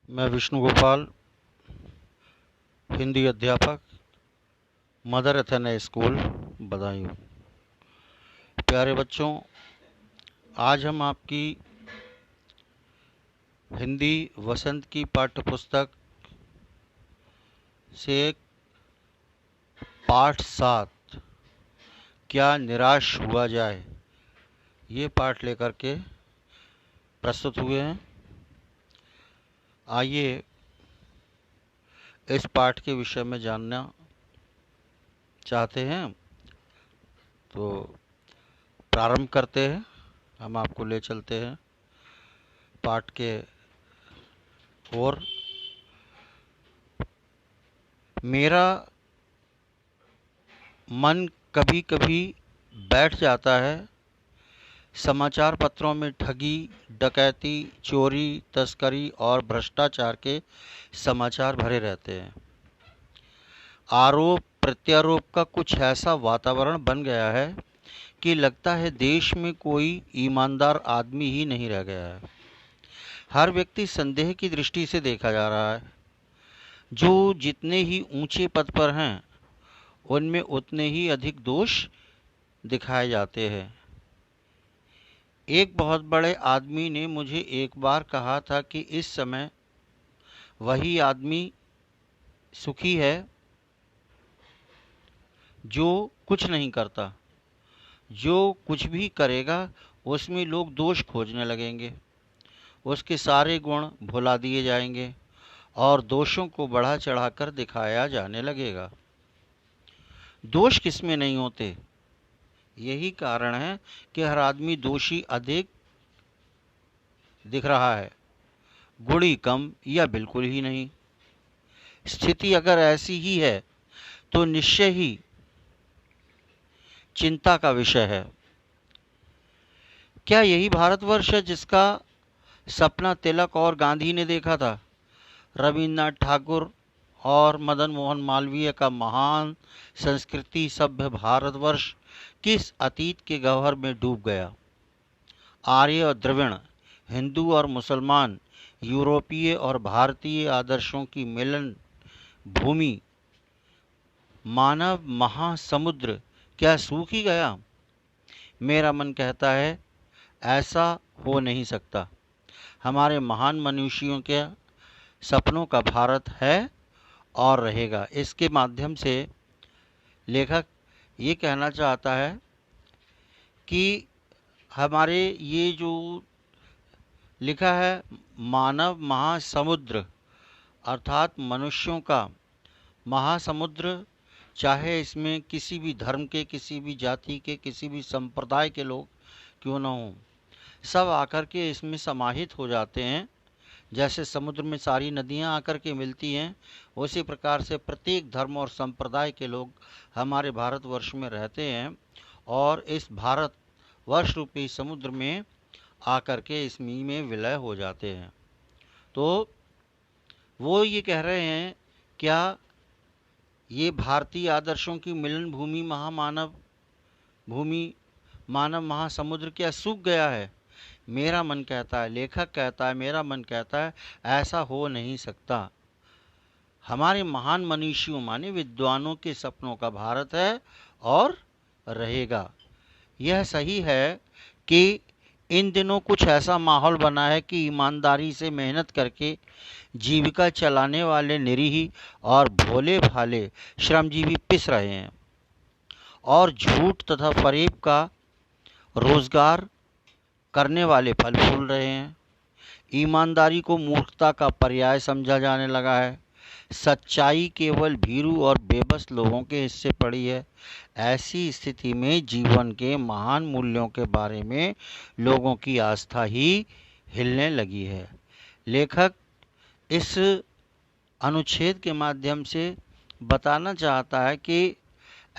मैं विष्णु गोपाल, हिंदी अध्यापक, mother Athena school, Badaun. प्यारे बच्चों, आज हम आपकी हिंदी वसंत की पाठ्य पुस्तक से पाठ 7 क्या निराश हुआ जाए, ये पाठ लेकर के प्रस्तुत हुए हैं। आइए इस पाठ के विषय में जानना चाहते हैं तो प्रारंभ करते हैं। हम आपको ले चलते हैं पाठ के ओर। मेरा मन कभी कभी बैठ जाता है। समाचार पत्रों में ठगी, डकैती, चोरी, तस्करी और भ्रष्टाचार के समाचार भरे रहते हैं। आरोप प्रत्यारोप का कुछ ऐसा वातावरण बन गया है कि लगता है देश में कोई ईमानदार आदमी ही नहीं रह गया है। हर व्यक्ति संदेह की दृष्टि से देखा जा रहा है। जो जितने ही ऊंचे पद पर हैं, उनमें उतने ही अधिक दोष दिखाए जाते हैं। एक बहुत बड़े आदमी ने मुझे एक बार कहा था कि इस समय वही आदमी सुखी है जो कुछ नहीं करता। जो कुछ भी करेगा उसमें लोग दोष खोजने लगेंगे, उसके सारे गुण भुला दिए जाएंगे और दोषों को बढ़ा चढ़ाकर दिखाया जाने लगेगा। दोष किसमें नहीं होते? यही कारण है कि हर आदमी दोषी अधिक दिख रहा है, गुणी कम या बिल्कुल ही नहीं। स्थिति अगर ऐसी ही है तो निश्चय ही चिंता का विषय है। क्या यही भारतवर्ष है जिसका सपना तिलक और गांधी ने देखा था? रविन्द्रनाथ ठाकुर और मदन मोहन मालवीय का महान संस्कृति सभ्य भारतवर्ष किस अतीत के गह्वर में डूब गया? आर्य और द्रविड़, हिंदू और मुसलमान, यूरोपीय और भारतीय आदर्शों की मिलन भूमि मानव महासमुद्र क्या सूख ही गया? मेरा मन कहता है ऐसा हो नहीं सकता। हमारे महान मनुष्यों के सपनों का भारत है और रहेगा। इसके माध्यम से लेखक ये कहना चाहता है कि हमारे ये जो लिखा है मानव महासमुद्र, अर्थात मनुष्यों का महासमुद्र, चाहे इसमें किसी भी धर्म के, किसी भी जाति के, किसी भी संप्रदाय के लोग क्यों न हों, सब आकर के इसमें समाहित हो जाते हैं। जैसे समुद्र में सारी नदियां आकर के मिलती हैं, उसी प्रकार से प्रत्येक धर्म और संप्रदाय के लोग हमारे भारतवर्ष में रहते हैं और इस भारत वर्ष रूपी समुद्र में आकर के इसमें में विलय हो जाते हैं। तो वो ये कह रहे हैं, क्या ये भारतीय आदर्शों की मिलन भूमि महामानव भूमि मानव महासमुद्र क्या सूख गया है? मेरा मन कहता है, लेखक कहता है, मेरा मन कहता है ऐसा हो नहीं सकता। हमारे महान मनीषियों माने विद्वानों के सपनों का भारत है और रहेगा। यह सही है कि इन दिनों कुछ ऐसा माहौल बना है कि ईमानदारी से मेहनत करके जीविका चलाने वाले निरीह और भोले भाले श्रमजीवी पिस रहे हैं और झूठ तथा फरेब का रोजगार करने वाले फल फूल रहे हैं। ईमानदारी को मूर्खता का पर्याय समझा जाने लगा है। सच्चाई केवल भीरू और बेबस लोगों के हिस्से पड़ी है। ऐसी स्थिति में जीवन के महान मूल्यों के बारे में लोगों की आस्था ही हिलने लगी है। लेखक इस अनुच्छेद के माध्यम से बताना चाहता है कि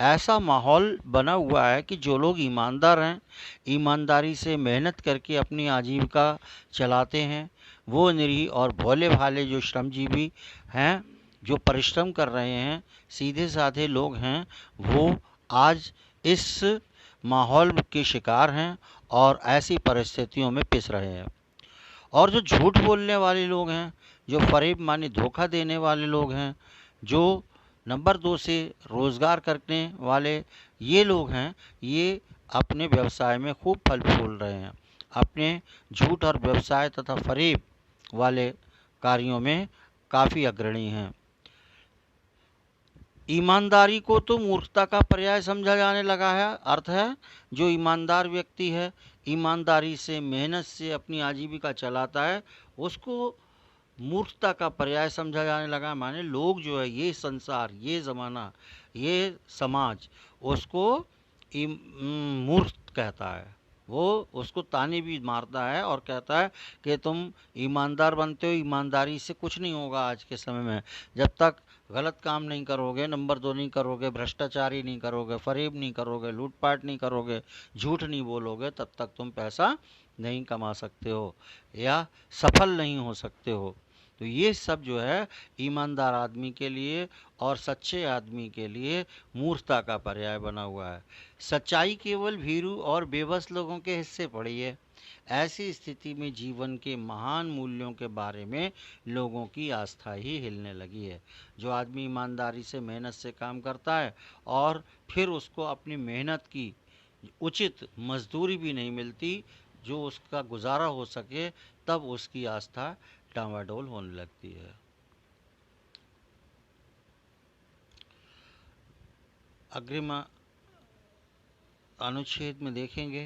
ऐसा माहौल बना हुआ है कि जो लोग ईमानदार हैं, ईमानदारी से मेहनत करके अपनी आजीविका चलाते हैं, वो निरीह और भोले भाले जो श्रमजीवी हैं, जो परिश्रम कर रहे हैं, सीधे साधे लोग हैं, वो आज इस माहौल के शिकार हैं और ऐसी परिस्थितियों में पिस रहे हैं। और जो झूठ बोलने वाले लोग हैं, जो फरेब माने धोखा देने वाले लोग हैं, जो नंबर 2 से रोजगार करने वाले ये लोग हैं, ये अपने व्यवसाय में खूब फल फूल रहे हैं। अपने झूठ और व्यवसाय तथा फरेब वाले कार्यों में काफ़ी अग्रणी हैं। ईमानदारी को तो मूर्खता का पर्याय समझा जाने लगा है। अर्थ है, जो ईमानदार व्यक्ति है, ईमानदारी से मेहनत से अपनी आजीविका चलाता है, उसको मूर्खता का पर्याय समझा जाने लगा। माने लोग जो है, ये संसार, ये ज़माना, ये समाज उसको मूर्ख कहता है। वो उसको ताने भी मारता है और कहता है कि तुम ईमानदार बनते हो, ईमानदारी से कुछ नहीं होगा आज के समय में। जब तक गलत काम नहीं करोगे, नंबर 2 नहीं करोगे, भ्रष्टाचारी नहीं करोगे, फरेब नहीं करोगे, लूटपाट नहीं करोगे, झूठ नहीं बोलोगे, तब तक तुम पैसा नहीं कमा सकते हो या सफल नहीं हो सकते हो। तो ये सब जो है ईमानदार आदमी के लिए और सच्चे आदमी के लिए मूर्खता का पर्याय बना हुआ है। सच्चाई केवल भीरू और बेबस लोगों के हिस्से पड़ी है। ऐसी स्थिति में जीवन के महान मूल्यों के बारे में लोगों की आस्था ही हिलने लगी है। जो आदमी ईमानदारी से मेहनत से काम करता है और फिर उसको अपनी मेहनत की उचित मजदूरी भी नहीं मिलती, जो उसका गुजारा हो सके, तब उसकी आस्था डामाडोल होने लगती है। अग्रिम अनुच्छेद में देखेंगे,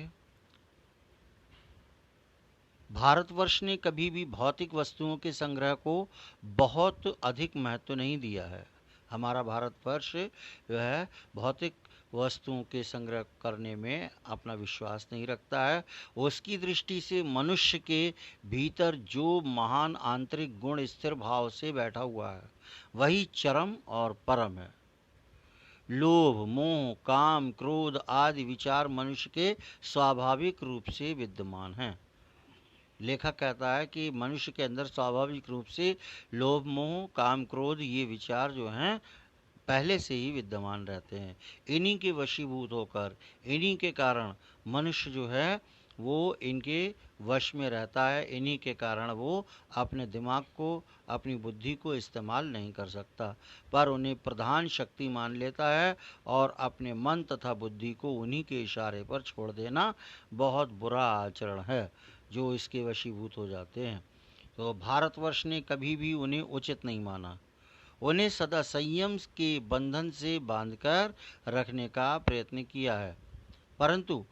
भारतवर्ष ने कभी भी भौतिक वस्तुओं के संग्रह को बहुत अधिक महत्व नहीं दिया है। हमारा भारतवर्ष जो है भौतिक वस्तुओं के संग्रह करने में अपना विश्वास नहीं रखता है। उसकी दृष्टि से मनुष्य के भीतर जो महान आंतरिक गुण स्थिर भाव से बैठा हुआ है, वही चरम और परम है। लोभ, मोह, काम, क्रोध आदि विचार मनुष्य के स्वाभाविक रूप से विद्यमान हैं। लेखक कहता है कि मनुष्य के अंदर स्वाभाविक रूप से लोभ, मोह, काम, क्रोध ये विचार जो हैं पहले से ही विद्यमान रहते हैं। इन्हीं के वशीभूत होकर, इन्हीं के कारण मनुष्य जो है वो इनके वश में रहता है। इन्हीं के कारण वो अपने दिमाग को, अपनी बुद्धि को इस्तेमाल नहीं कर सकता, पर उन्हें प्रधान शक्ति मान लेता है और अपने मन तथा बुद्धि को उन्हीं के इशारे पर छोड़ देना बहुत बुरा आचरण है, जो इसके वशीभूत हो जाते हैं। तो भारतवर्ष ने कभी भी उन्हें उचित नहीं माना। उन्हें सदा संयम के बंधन से बांधकर रखने का प्रयत्न किया है, परंतु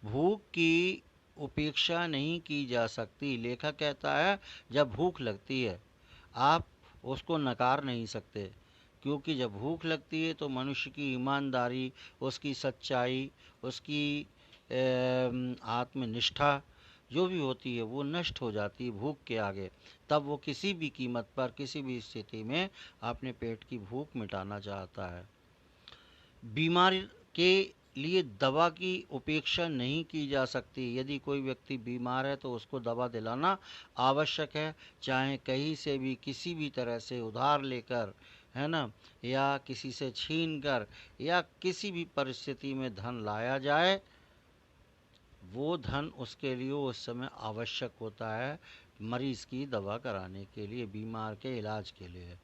भूख की उपेक्षा नहीं की जा सकती। लेखक कहता है, जब भूख लगती है आप उसको नकार नहीं सकते, क्योंकि जब भूख लगती है तो मनुष्य की ईमानदारी, उसकी सच्चाई, उसकी आत्मनिष्ठा जो भी होती है वो नष्ट हो जाती है भूख के आगे। तब वो किसी भी कीमत पर, किसी भी स्थिति में अपने पेट की भूख मिटाना चाहता है। बीमारी के लिए दवा की उपेक्षा नहीं की जा सकती। यदि कोई व्यक्ति बीमार है तो उसको दवा दिलाना आवश्यक है, चाहे कहीं से भी किसी भी तरह से उधार लेकर, है ना, या किसी से छीन कर, या किसी भी परिस्थिति में धन लाया जाए, वो धन उसके लिए उस समय आवश्यक होता है, मरीज की दवा कराने के लिए, बीमार के इलाज के लिए।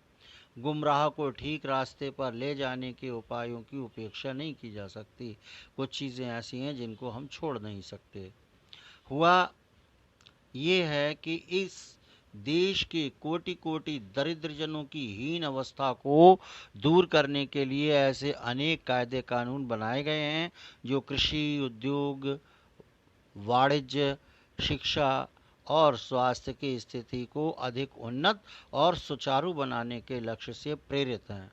गुमराह को ठीक रास्ते पर ले जाने के उपायों की उपेक्षा नहीं की जा सकती। कुछ चीज़ें ऐसी हैं जिनको हम छोड़ नहीं सकते। हुआ ये है कि इस देश के कोटि कोटि दरिद्रजनों की हीन अवस्था को दूर करने के लिए ऐसे अनेक कायदे कानून बनाए गए हैं, जो कृषि, उद्योग, वाणिज्य, शिक्षा और स्वास्थ्य की स्थिति को अधिक उन्नत और सुचारू बनाने के लक्ष्य से प्रेरित हैं।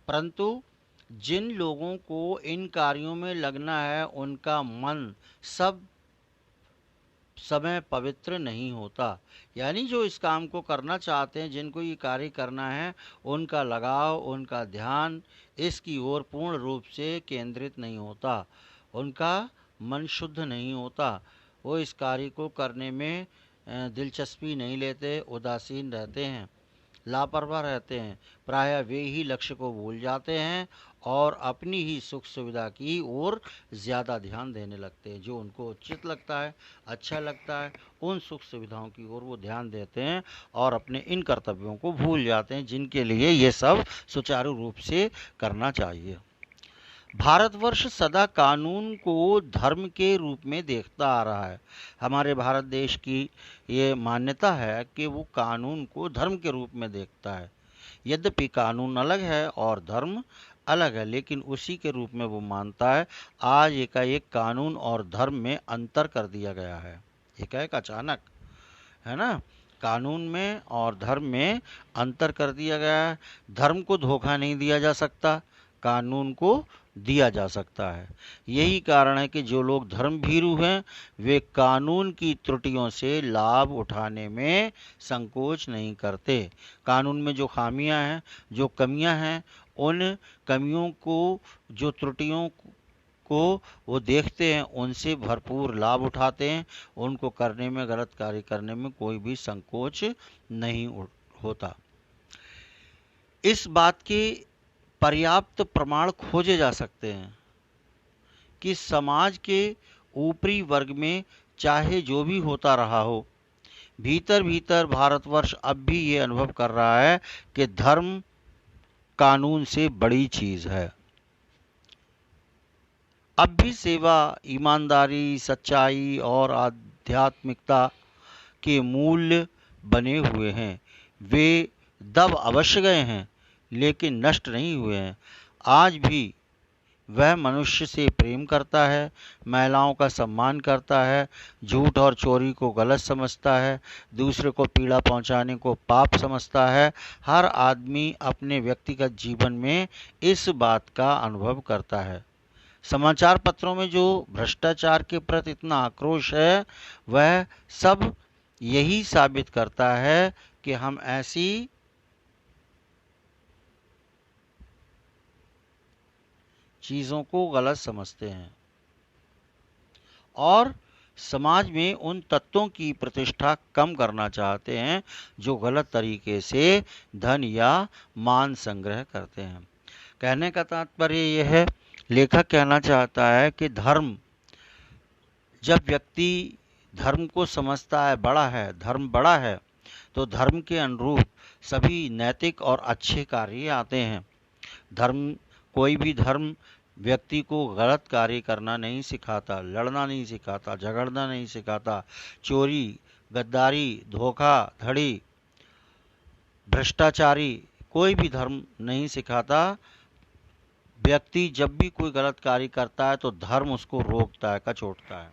परंतु जिन लोगों को इन कार्यों में लगना है, उनका मन सब समय पवित्र नहीं होता। यानी जो इस काम को करना चाहते हैं, जिनको ये कार्य करना है, उनका लगाव, उनका ध्यान इसकी ओर पूर्ण रूप से केंद्रित नहीं होता, उनका मन शुद्ध नहीं होता। वो इस कार्य को करने में दिलचस्पी नहीं लेते, उदासीन रहते हैं। लापरवाह रहते हैं। प्रायः वे ही लक्ष्य को भूल जाते हैं और अपनी ही सुख सुविधा की ओर ज़्यादा ध्यान देने लगते हैं। जो उनको उचित लगता है, अच्छा लगता है, उन सुख सुविधाओं की ओर वो ध्यान देते हैं और अपने इन कर्तव्यों को भूल जाते हैं जिनके लिए ये सब सुचारू रूप से करना चाहिए। भारतवर्ष सदा कानून को धर्म के रूप में देखता आ रहा है। हमारे भारत देश की ये मान्यता है कि वो कानून को धर्म के रूप में देखता है। यद्यपि कानून अलग है और धर्म अलग है, लेकिन उसी के रूप में वो मानता है। आज एकाएक कानून और धर्म में अंतर कर दिया गया है। एकाएक अचानक, है ना, कानून में और धर्म में अंतर कर दिया गया है। धर्म को धोखा नहीं दिया जा सकता, कानून को दिया जा सकता है। यही कारण है कि जो लोग धर्म भीरू हैं वे कानून की त्रुटियों से लाभ उठाने में संकोच नहीं करते। कानून में जो खामियां हैं, जो कमियां हैं, उन कमियों को, जो त्रुटियों को वो देखते हैं, उनसे भरपूर लाभ उठाते हैं। उनको करने में, गलत कार्य करने में कोई भी संकोच नहीं होता। इस बात के पर्याप्त प्रमाण खोजे जा सकते हैं कि समाज के ऊपरी वर्ग में चाहे जो भी होता रहा हो, भीतर भीतर भारतवर्ष अब भी ये अनुभव कर रहा है कि धर्म कानून से बड़ी चीज है। अब भी सेवा, ईमानदारी, सच्चाई और आध्यात्मिकता के मूल्य बने हुए हैं। वे दब अवश्य गए हैं लेकिन नष्ट नहीं हुए हैं। आज भी वह मनुष्य से प्रेम करता है, महिलाओं का सम्मान करता है, झूठ और चोरी को गलत समझता है, दूसरे को पीड़ा पहुंचाने को पाप समझता है। हर आदमी अपने व्यक्तिगत जीवन में इस बात का अनुभव करता है। समाचार पत्रों में जो भ्रष्टाचार के प्रति इतना आक्रोश है, वह सब यही साबित करता है कि हम ऐसी चीज़ों को गलत समझते हैं और समाज में उन तत्वों की प्रतिष्ठा कम करना चाहते हैं जो गलत तरीके से धन या मान संग्रह करते हैं। कहने का तात्पर्य यह है, लेखक कहना चाहता है कि धर्म, जब व्यक्ति धर्म को समझता है बड़ा है, धर्म बड़ा है, तो धर्म के अनुरूप सभी नैतिक और अच्छे कार्य आते हैं। धर्म, कोई भी धर्म व्यक्ति को गलत कार्य करना नहीं सिखाता, लड़ना नहीं सिखाता, झगड़ना नहीं सिखाता, चोरी, गद्दारी, धोखाधड़ी, भ्रष्टाचारी कोई भी धर्म नहीं सिखाता। व्यक्ति जब भी कोई गलत कार्य करता है तो धर्म उसको रोकता है, कचोटता है।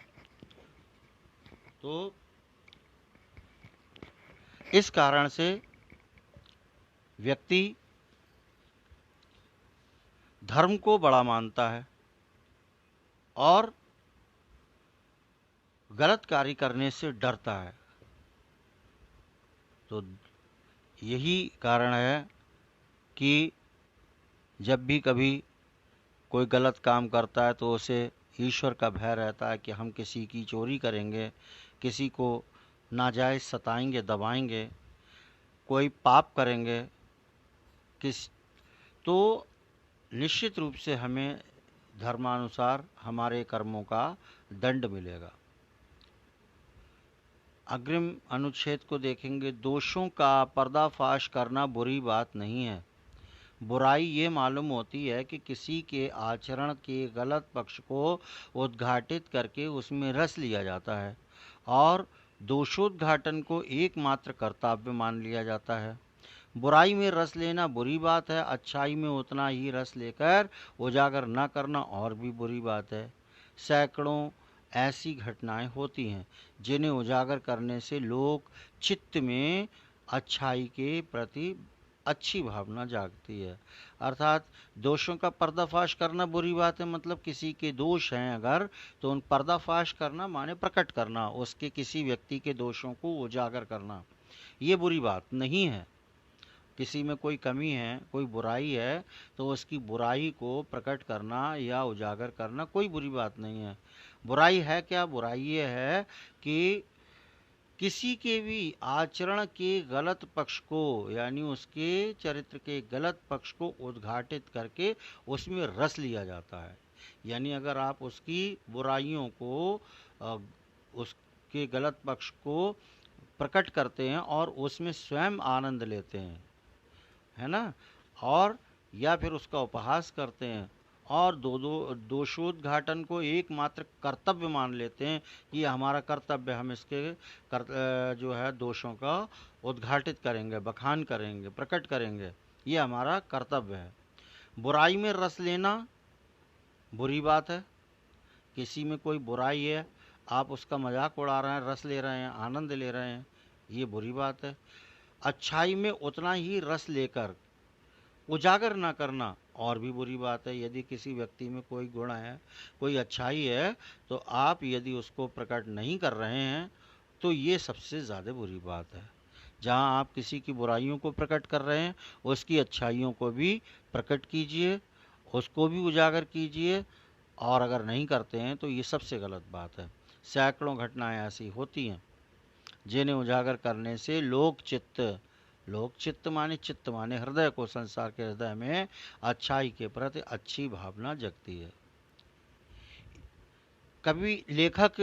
तो इस कारण से व्यक्ति धर्म को बड़ा मानता है और गलत कार्य करने से डरता है। तो यही कारण है कि जब भी कभी कोई गलत काम करता है तो उसे ईश्वर का भय रहता है कि हम किसी की चोरी करेंगे, किसी को नाजायज़ सताएंगे, दबाएंगे, कोई पाप करेंगे, तो निश्चित रूप से हमें धर्मानुसार हमारे कर्मों का दंड मिलेगा। अग्रिम अनुच्छेद को देखेंगे। दोषों का पर्दाफाश करना बुरी बात नहीं है। बुराई ये मालूम होती है कि किसी के आचरण के गलत पक्ष को उद्घाटित करके उसमें रस लिया जाता है और दोषोद्घाटन को एकमात्र कर्तव्य मान लिया जाता है। बुराई में रस लेना बुरी बात है, अच्छाई में उतना ही रस लेकर उजागर न करना और भी बुरी बात है। सैकड़ों ऐसी घटनाएं होती हैं जिन्हें उजागर करने से लोग चित्त में अच्छाई के प्रति अच्छी भावना जागती है। अर्थात दोषों का पर्दाफाश करना बुरी बात है, मतलब किसी के दोष हैं अगर, तो उन पर्दाफाश करना माने प्रकट करना, उसके किसी व्यक्ति के दोषों को उजागर करना, ये बुरी बात नहीं है। किसी में कोई कमी है, कोई बुराई है, तो उसकी बुराई को प्रकट करना या उजागर करना कोई बुरी बात नहीं है। बुराई है क्या? बुराई ये है कि किसी के भी आचरण के गलत पक्ष को, यानी उसके चरित्र के गलत पक्ष को उद्घाटित करके उसमें रस लिया जाता है। यानी अगर आप उसकी बुराइयों को, उसके गलत पक्ष को प्रकट करते हैं और उसमें स्वयं आनंद लेते हैं, है ना, और या फिर उसका उपहास करते हैं और दोषोद्घाटन को एकमात्र कर्तव्य मान लेते हैं कि हमारा कर्तव्य, हम इसके जो है दोषों का उद्घाटित करेंगे, बखान करेंगे, प्रकट करेंगे, ये हमारा कर्तव्य है। बुराई में रस लेना बुरी बात है। किसी में कोई बुराई है, आप उसका मजाक उड़ा रहे हैं, रस ले रहे हैं, आनंद ले रहे हैं, ये बुरी बात है। अच्छाई में उतना ही रस लेकर उजागर ना करना और भी बुरी बात है। यदि किसी व्यक्ति में कोई गुण है, कोई अच्छाई है, तो आप यदि उसको प्रकट नहीं कर रहे हैं तो ये सबसे ज़्यादा बुरी बात है। जहाँ आप किसी की बुराइयों को प्रकट कर रहे हैं, उसकी अच्छाइयों को भी प्रकट कीजिए, उसको भी उजागर कीजिए, और अगर नहीं करते हैं तो ये सबसे गलत बात है। सैकड़ों घटनाएं ऐसी होती हैं जिन्हें उजागर करने से लोक चित्त माने हृदय को, संसार के हृदय में अच्छाई के प्रति अच्छी भावना जगती है। कवि लेखक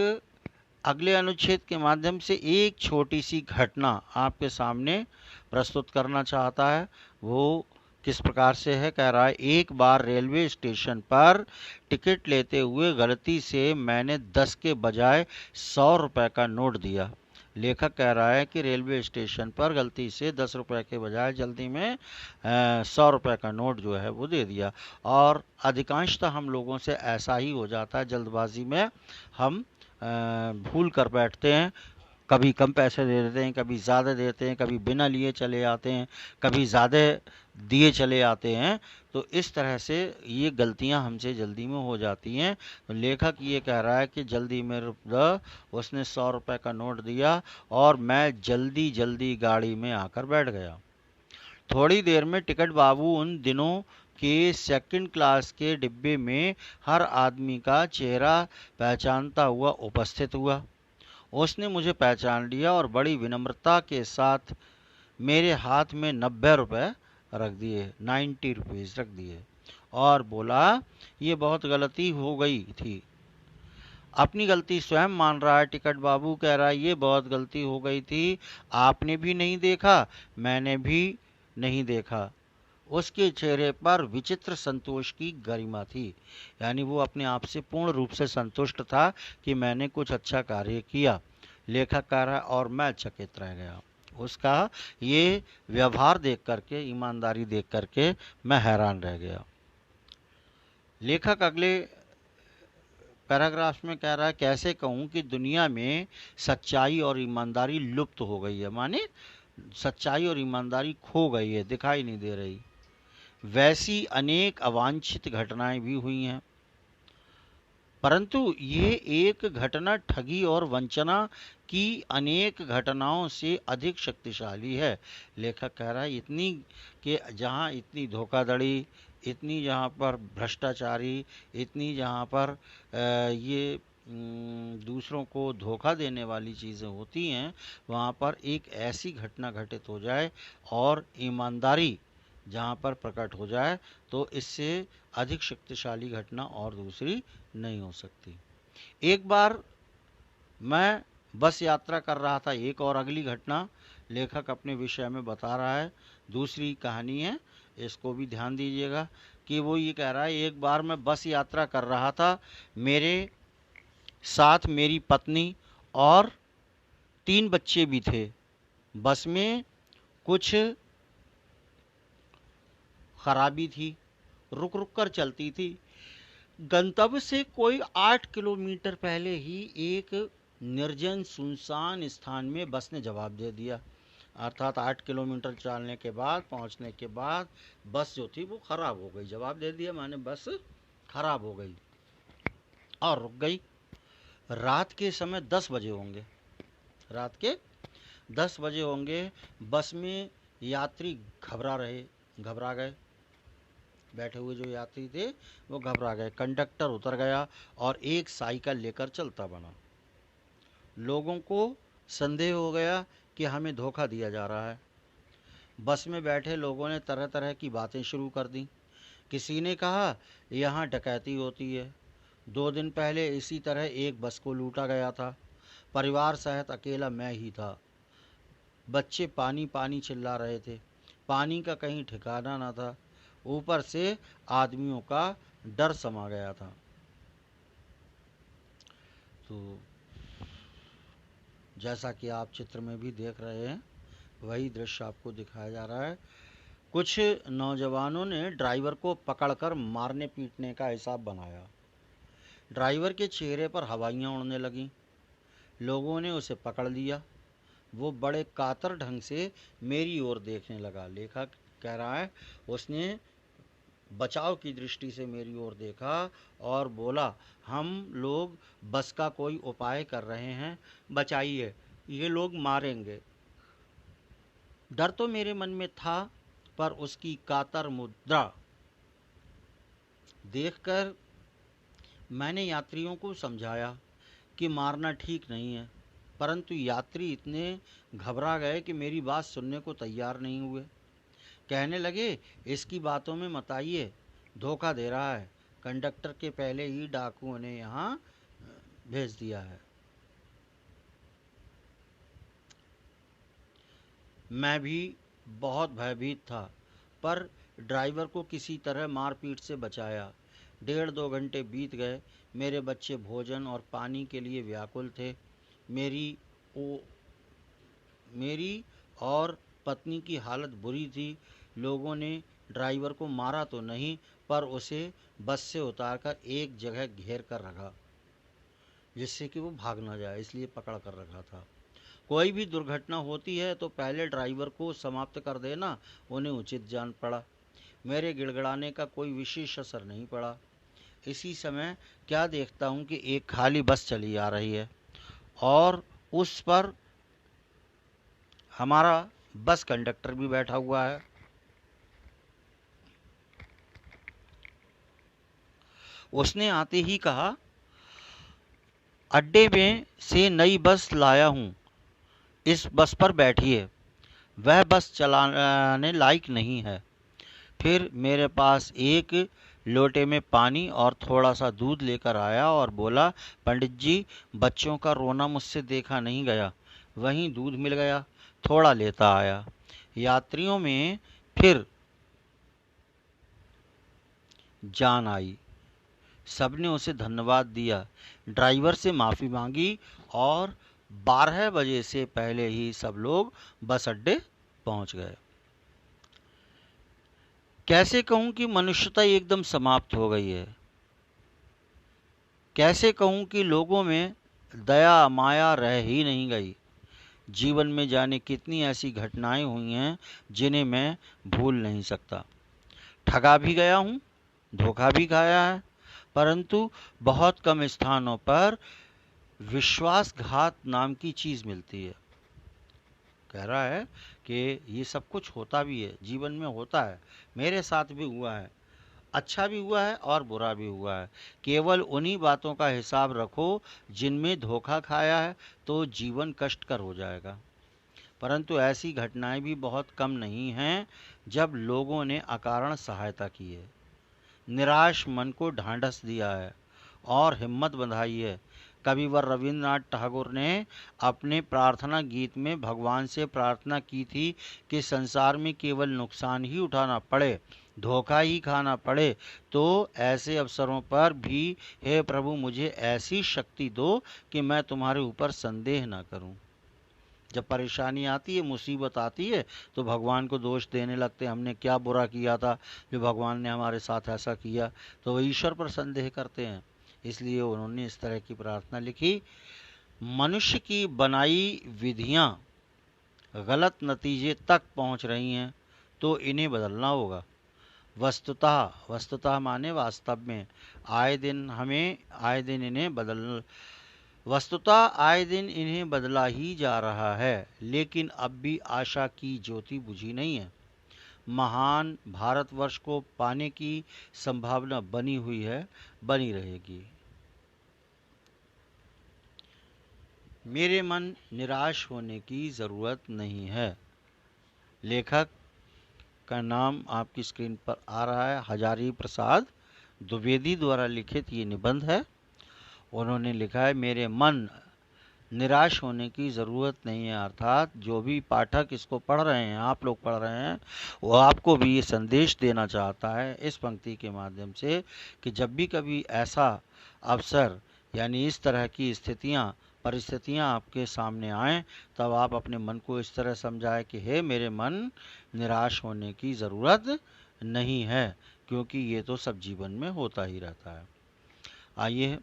अगले अनुच्छेद के माध्यम से एक छोटी सी घटना आपके सामने प्रस्तुत करना चाहता है। वो किस प्रकार से है, कह रहा है, एक बार रेलवे स्टेशन पर टिकट लेते हुए गलती से मैंने 10 के बजाय 100 रुपए का नोट दिया। लेखक कह रहा है कि रेलवे स्टेशन पर गलती से 10 रुपए के बजाय जल्दी में 100 रुपए का नोट जो है वो दे दिया। और अधिकांशतः हम लोगों से ऐसा ही हो जाता है, जल्दबाजी में हम भूल कर बैठते हैं, कभी कम पैसे दे देते हैं, कभी ज़्यादा देते हैं, कभी बिना लिए चले आते हैं, कभी ज़्यादा दिए चले आते हैं। तो इस तरह से ये गलतियां हमसे जल्दी में हो जाती हैं। तो लेखक ये कह रहा है कि जल्दी में उसने 100 रुपए का नोट दिया और मैं जल्दी जल्दी गाड़ी में आकर बैठ गया। थोड़ी देर में टिकट बाबू उन दिनों के सेकंड क्लास के डिब्बे में हर आदमी का चेहरा पहचानता हुआ उपस्थित हुआ। उसने मुझे पहचान लिया और बड़ी विनम्रता के साथ मेरे हाथ में 90 रुपए रख दिए, 90 रुपीज़ रख दिए, और बोला, ये बहुत गलती हो गई थी। अपनी गलती स्वयं मान रहा है टिकट बाबू, कह रहा है ये बहुत गलती हो गई थी, आपने भी नहीं देखा, मैंने भी नहीं देखा। उसके चेहरे पर विचित्र संतोष की गरिमा थी, यानी वो अपने आप से पूर्ण रूप से संतुष्ट था कि मैंने कुछ अच्छा कार्य किया। लेखक कह रहा है और मैं चकित रह गया। उसका ये व्यवहार देख करके, ईमानदारी देख करके मैं हैरान रह गया। लेखक अगले पैराग्राफ में कह रहा है, कैसे कहूँ कि दुनिया में सच्चाई और ईमानदारी लुप्त हो गई है, माने सच्चाई और ईमानदारी खो गई है, दिखाई नहीं दे रही। वैसी अनेक अवांछित घटनाएं भी हुई हैं, परंतु ये एक घटना ठगी और वंचना की अनेक घटनाओं से अधिक शक्तिशाली है। लेखक कह रहा है इतनी कि जहाँ इतनी धोखाधड़ी, इतनी जहाँ पर भ्रष्टाचारी, इतनी जहाँ पर ये दूसरों को धोखा देने वाली चीज़ें होती हैं, वहाँ पर एक ऐसी घटना घटित हो जाए और ईमानदारी जहाँ पर प्रकट हो जाए, तो इससे अधिक शक्तिशाली घटना और दूसरी नहीं हो सकती। एक बार मैं बस यात्रा कर रहा था, एक और अगली घटना लेखक अपने विषय में बता रहा है, दूसरी कहानी है, इसको भी ध्यान दीजिएगा कि वो ये कह रहा है, एक बार मैं बस यात्रा कर रहा था, मेरे साथ मेरी पत्नी और 3 बच्चे भी थे। बस में कुछ खराबी थी, रुक रुक कर चलती थी। गंतव्य से कोई 8 किलोमीटर पहले ही एक निर्जन सुनसान स्थान में बस ने जवाब दे दिया। अर्थात 8 किलोमीटर चलने के बाद, पहुंचने के बाद बस जो थी वो खराब हो गई। जवाब दे दिया माने बस खराब हो गई और रुक गई। रात के समय 10 बजे होंगे, रात के 10 बजे होंगे। बस में यात्री घबरा गए। बैठे हुए जो यात्री थे वो घबरा गए। कंडक्टर उतर गया और एक साइकिल लेकर चलता बना। लोगों को संदेह हो गया कि हमें धोखा दिया जा रहा है। बस में बैठे लोगों ने तरह तरह की बातें शुरू कर दी। किसी ने कहा यहाँ डकैती होती है। 2 दिन पहले इसी तरह एक बस को लूटा गया था। परिवार सहित अकेला मैं ही था। बच्चे पानी पानी चिल्ला रहे थे। पानी का कहीं ठिकाना न था। ऊपर से आदमियों का डर समा गया था। तो जैसा कि आप चित्र में भी देख रहे हैं, वही दृश्य आपको दिखाया जा रहा है। कुछ नौजवानों ने ड्राइवर को पकड़कर मारने पीटने का हिसाब बनाया। ड्राइवर के चेहरे पर हवाइयाँ उड़ने लगीं। लोगों ने उसे पकड़ लिया। वो बड़े कातर ढंग से मेरी ओर देखने लगा। लेखक कह रहा है उसने बचाव की दृष्टि से मेरी ओर देखा और बोला, हम लोग बस का कोई उपाय कर रहे हैं, बचाइए, ये लोग मारेंगे। डर तो मेरे मन में था, पर उसकी कातर मुद्रा देखकर मैंने यात्रियों को समझाया कि मारना ठीक नहीं है, परंतु यात्री इतने घबरा गए कि मेरी बात सुनने को तैयार नहीं हुए। कहने लगे, इसकी बातों में मत आइए, धोखा दे रहा है। कंडक्टर के पहले ही डाकुओं ने यहाँ भेज दिया है। मैं भी बहुत भयभीत था, पर ड्राइवर को किसी तरह मारपीट से बचाया। 1.5-2 घंटे बीत गए। मेरे बच्चे भोजन और पानी के लिए व्याकुल थे। मेरी ओ मेरी और पत्नी की हालत बुरी थी। लोगों ने ड्राइवर को मारा तो नहीं, पर उसे बस से उतारकर एक जगह घेर कर रखा, जिससे कि वो भाग ना जाए, इसलिए पकड़ कर रखा था। कोई भी दुर्घटना होती है तो पहले ड्राइवर को समाप्त कर देना उन्हें उचित जान पड़ा। मेरे गिड़गिड़ाने का कोई विशेष असर नहीं पड़ा। इसी समय क्या देखता हूँ कि एक खाली बस चली आ रही है और उस पर हमारा बस कंडक्टर भी बैठा हुआ है। उसने आते ही कहा, अड्डे में से नई बस लाया हूँ, इस बस पर बैठिए। वह बस चलाने लायक नहीं है। फिर मेरे पास एक लोटे में पानी और थोड़ा सा दूध लेकर आया और बोला, पंडित जी, बच्चों का रोना मुझसे देखा नहीं गया। वहीं दूध मिल गया, थोड़ा लेता आया। यात्रियों में फिर जान आई। सबने उसे धन्यवाद दिया, ड्राइवर से माफ़ी मांगी और 12 बजे से पहले ही सब लोग बस अड्डे पहुंच गए। कैसे कहूं कि मनुष्यता एकदम समाप्त हो गई है। कैसे कहूं कि लोगों में दया माया रह ही नहीं गई। जीवन में जाने कितनी ऐसी घटनाएं हुई हैं जिन्हें मैं भूल नहीं सकता। ठगा भी गया हूं, धोखा भी खाया है, परंतु बहुत कम स्थानों पर विश्वासघात नाम की चीज़ मिलती है। कह रहा है कि ये सब कुछ होता भी है, जीवन में होता है, मेरे साथ भी हुआ है, अच्छा भी हुआ है और बुरा भी हुआ है। केवल उन्हीं बातों का हिसाब रखो जिनमें धोखा खाया है, तो जीवन कष्टकर हो जाएगा। परंतु ऐसी घटनाएं भी बहुत कम नहीं हैं जब लोगों ने अकारण सहायता की है, निराश मन को ढांढस दिया है और हिम्मत बंधाई है। कविवर रविंद्रनाथ टैगोर ने अपने प्रार्थना गीत में भगवान से प्रार्थना की थी कि संसार में केवल नुकसान ही उठाना पड़े, धोखा ही खाना पड़े, तो ऐसे अवसरों पर भी हे प्रभु मुझे ऐसी शक्ति दो कि मैं तुम्हारे ऊपर संदेह न करूं। जब परेशानी आती है, मुसीबत आती है, तो भगवान को दोष देने लगते हैं, हमने क्या बुरा किया था जो भगवान ने हमारे साथ ऐसा किया, तो वो ईश्वर पर संदेह करते हैं। इसलिए उन्होंने इस तरह की प्रार्थना लिखी। मनुष्य की बनाई विधियां गलत नतीजे तक पहुंच रही हैं, तो इन्हें बदलना होगा। वस्तुतः माने वास्तव में आए दिन इन्हें बदला ही जा रहा है, लेकिन अब भी आशा की ज्योति बुझी नहीं है। महान भारतवर्ष को पाने की संभावना बनी हुई है, बनी रहेगी। मेरे मन निराश होने की ज़रूरत नहीं है। लेखक का नाम आपकी स्क्रीन पर आ रहा है, हजारी प्रसाद द्विवेदी द्वारा लिखित ये निबंध है। उन्होंने लिखा है, मेरे मन निराश होने की ज़रूरत नहीं है। अर्थात जो भी पाठक इसको पढ़ रहे हैं, आप लोग पढ़ रहे हैं, वो आपको भी ये संदेश देना चाहता है इस पंक्ति के माध्यम से कि जब भी कभी ऐसा अवसर यानी इस तरह की परिस्थितियां आपके सामने आएं, तब आप अपने मन को इस तरह समझाएं कि हे मेरे मन, निराश होने की ज़रूरत नहीं है, क्योंकि ये तो सब जीवन में होता ही रहता है। आइए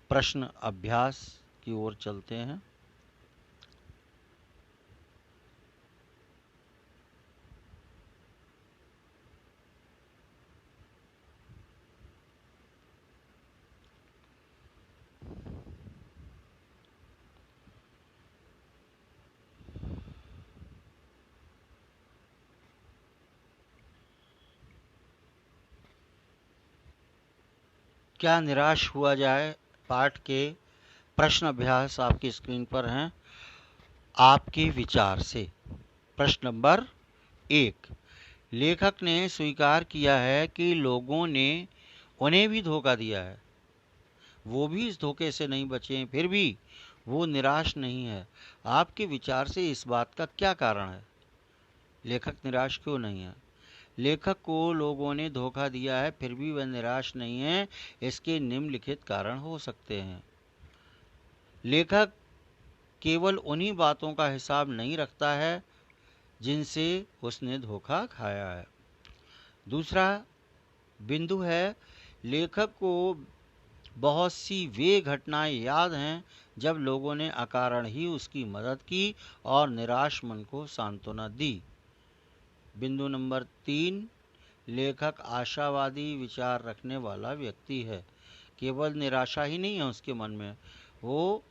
प्रश्न अभ्यास की ओर चलते हैं। क्या निराश हुआ जाए पाठ के प्रश्न अभ्यास आपकी स्क्रीन पर हैं। आपके विचार से प्रश्न नंबर 1, लेखक ने स्वीकार किया है कि लोगों ने उन्हें भी धोखा दिया है, वो भी इस धोखे से नहीं बचे, फिर भी वो निराश नहीं है। आपके विचार से इस बात का क्या कारण है? लेखक निराश क्यों नहीं है? लेखक को लोगों ने धोखा दिया है, फिर भी वह निराश नहीं है। इसके निम्नलिखित कारण हो सकते हैं। लेखक केवल उन्हीं बातों का हिसाब नहीं रखता है जिनसे उसने धोखा खाया है। दूसरा बिंदु है, लेखक को बहुत सी वे घटनाएं याद हैं जब लोगों ने अकारण ही उसकी मदद की और निराश मन को सांत्वना दी। बिंदु नंबर 3, लेखक आशावादी विचार रखने वाला व्यक्ति है। केवल निराशा ही नहीं है उसके मन में, वो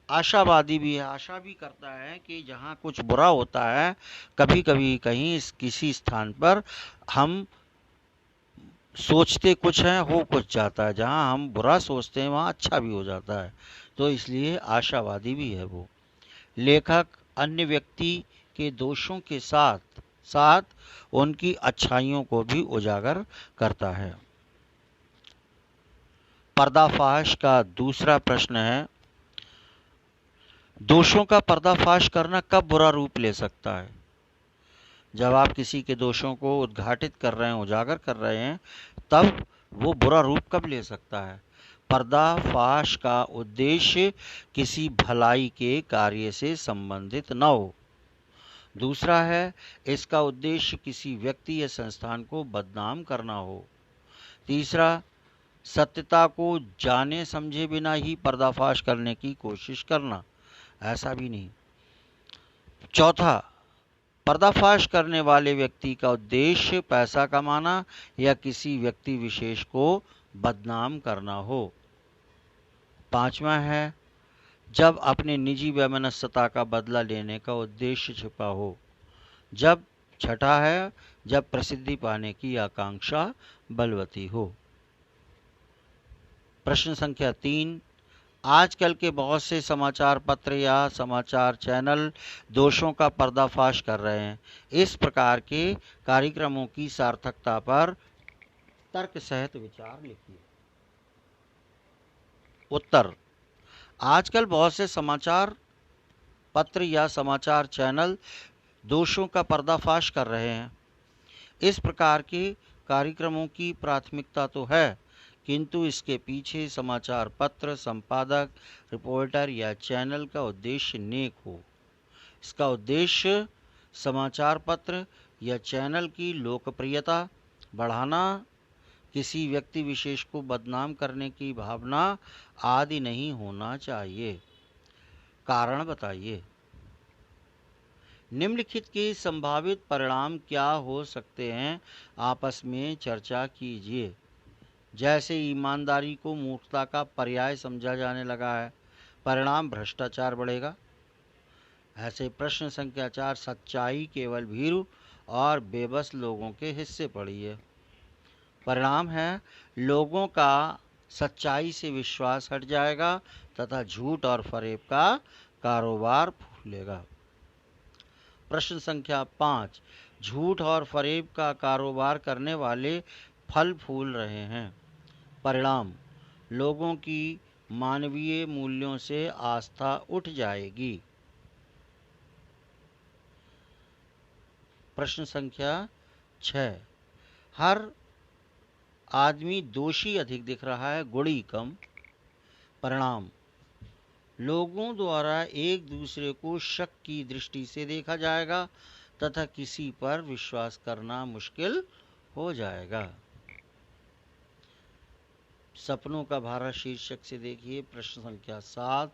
आशावादी भी है, आशा भी करता है कि जहाँ कुछ बुरा होता है, कभी कभी कहीं किसी स्थान पर हम सोचते कुछ हैं, हो कुछ जाता है। जहाँ हम बुरा सोचते हैं वहाँ अच्छा भी हो जाता है, तो इसलिए आशावादी भी है वो। लेखक अन्य व्यक्ति के दोषों के साथ साथ उनकी अच्छाइयों को भी उजागर करता है। पर्दाफाश का दूसरा प्रश्न है, दोषों का पर्दाफाश करना कब बुरा रूप ले सकता है? जब आप किसी के दोषों को उद्घाटित कर रहे हैं, उजागर कर रहे हैं, तब वो बुरा रूप कब ले सकता है? पर्दाफाश का उद्देश्य किसी भलाई के कार्य से संबंधित न हो। दूसरा है, इसका उद्देश्य किसी व्यक्ति या संस्थान को बदनाम करना हो। तीसरा, सत्यता को जाने समझे बिना ही पर्दाफाश करने की कोशिश करना, ऐसा भी नहीं। चौथा, पर्दाफाश करने वाले व्यक्ति का उद्देश्य पैसा कमाना या किसी व्यक्ति विशेष को बदनाम करना हो। पांचवा है, जब अपने निजी वैमनस्यता का बदला लेने का उद्देश्य छिपा हो। छठा है, जब प्रसिद्धि पाने की आकांक्षा बलवती हो। प्रश्न संख्या 3, आजकल के बहुत से समाचार पत्र या समाचार चैनल दोषों का पर्दाफाश कर रहे हैं। इस प्रकार के कार्यक्रमों की सार्थकता पर तर्क सहित विचार लिखिए। उत्तर, आजकल बहुत से समाचार पत्र या समाचार चैनल दोषों का पर्दाफाश कर रहे हैं। इस प्रकार के कार्यक्रमों की प्राथमिकता तो है, किंतु इसके पीछे समाचार पत्र, संपादक, रिपोर्टर या चैनल का उद्देश्य नेक हो। इसका उद्देश्य समाचार पत्र या चैनल की लोकप्रियता बढ़ाना, किसी व्यक्ति विशेष को बदनाम करने की भावना आदि नहीं होना चाहिए। कारण बताइए। निम्नलिखित के संभावित परिणाम क्या हो सकते हैं, आपस में चर्चा कीजिए। जैसे ईमानदारी को मूर्खता का पर्याय समझा जाने लगा है, परिणाम भ्रष्टाचार बढ़ेगा। ऐसे प्रश्न संख्या 4, सच्चाई केवल भीरू और बेबस लोगों के हिस्से पड़ी है। परिणाम है, लोगों का सच्चाई से विश्वास हट जाएगा तथा झूठ और फरेब का कारोबार फूलेगा। प्रश्न संख्या 5, झूठ और फरेब का कारोबार करने वाले फल फूल रहे हैं। परिणाम, लोगों की मानवीय मूल्यों से आस्था उठ जाएगी। प्रश्न संख्या 6, हर आदमी दोषी अधिक दिख रहा है, गुणी कम। परिणाम, लोगों द्वारा एक दूसरे को शक की दृष्टि से देखा जाएगा तथा किसी पर विश्वास करना मुश्किल हो जाएगा। सपनों का भारत शीर्षक से देखिए प्रश्न संख्या 7,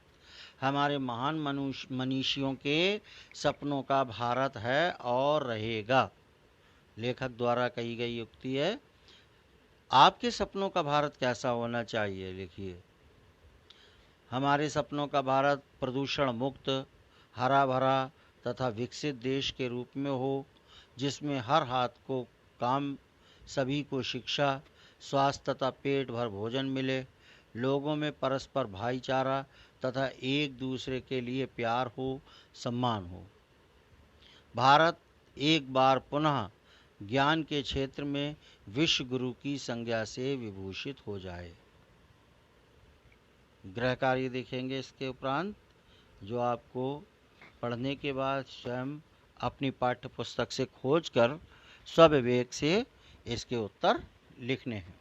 हमारे महान मनीषियों के सपनों का भारत है और रहेगा। लेखक द्वारा कही गई युक्ति है। आपके सपनों का भारत कैसा होना चाहिए? लिखिए। हमारे सपनों का भारत प्रदूषण मुक्त, हरा भरा तथा विकसित देश के रूप में हो, जिसमें हर हाथ को काम, सभी को शिक्षा, स्वास्थ्य तथा पेट भर भोजन मिले, लोगों में परस्पर भाईचारा तथा एक दूसरे के लिए प्यार हो, सम्मान हो। भारत एक बार पुनः ज्ञान के क्षेत्र में विश्व गुरु की संज्ञा से विभूषित हो जाए। गृह कार्य देखेंगे इसके उपरांत, जो आपको पढ़ने के बाद स्वयं अपनी पाठ्य पुस्तक से खोजकर स्वविवेक से इसके उत्तर लिखने हैं।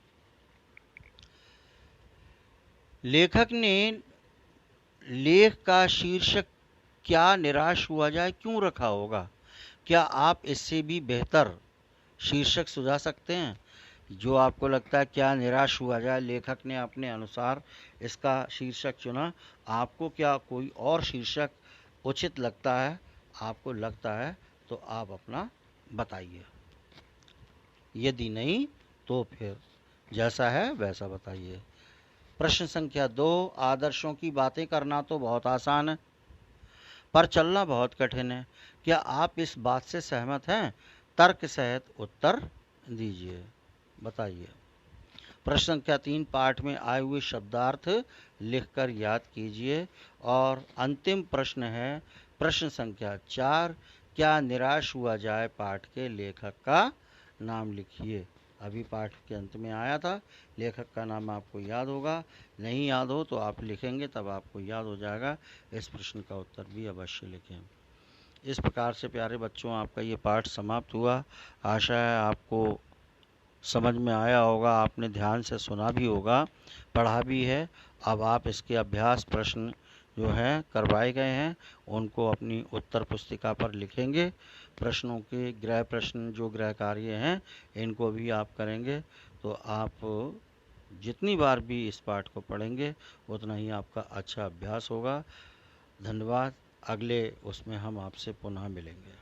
लेखक ने लेख का शीर्षक क्या निराश हुआ जाए क्यों रखा होगा? क्या आप इससे भी बेहतर शीर्षक सुझा सकते हैं? जो आपको लगता है क्या निराश हुआ जाए, लेखक ने अपने अनुसार इसका शीर्षक चुना। आपको क्या कोई और शीर्षक उचित लगता है? आपको लगता है तो आप अपना बताइए, यदि नहीं तो फिर जैसा है वैसा बताइए। प्रश्न संख्या 2, आदर्शों की बातें करना तो बहुत आसान है, पर चलना बहुत कठिन है। क्या आप इस बात से सहमत हैं? तर्क सहित उत्तर दीजिए, बताइए। प्रश्न संख्या 3, पाठ में आए हुए शब्दार्थ लिखकर याद कीजिए। और अंतिम प्रश्न है प्रश्न संख्या 4, क्या निराश हुआ जाए पाठ के लेखक का नाम लिखिए। अभी पाठ के अंत में आया था, लेखक का नाम आपको याद होगा, नहीं याद हो तो आप लिखेंगे तब आपको याद हो जाएगा। इस प्रश्न का उत्तर भी अवश्य लिखें। इस प्रकार से प्यारे बच्चों, आपका ये पाठ समाप्त हुआ। आशा है आपको समझ में आया होगा, आपने ध्यान से सुना भी होगा, पढ़ा भी है। अब आप इसके अभ्यास प्रश्न जो हैं करवाए गए हैं उनको अपनी उत्तर पुस्तिका पर लिखेंगे। प्रश्नों के गृह प्रश्न जो गृह कार्य हैं इनको भी आप करेंगे। तो आप जितनी बार भी इस पाठ को पढ़ेंगे उतना ही आपका अच्छा अभ्यास होगा। धन्यवाद। अगले उसमें हम आपसे पुनः मिलेंगे।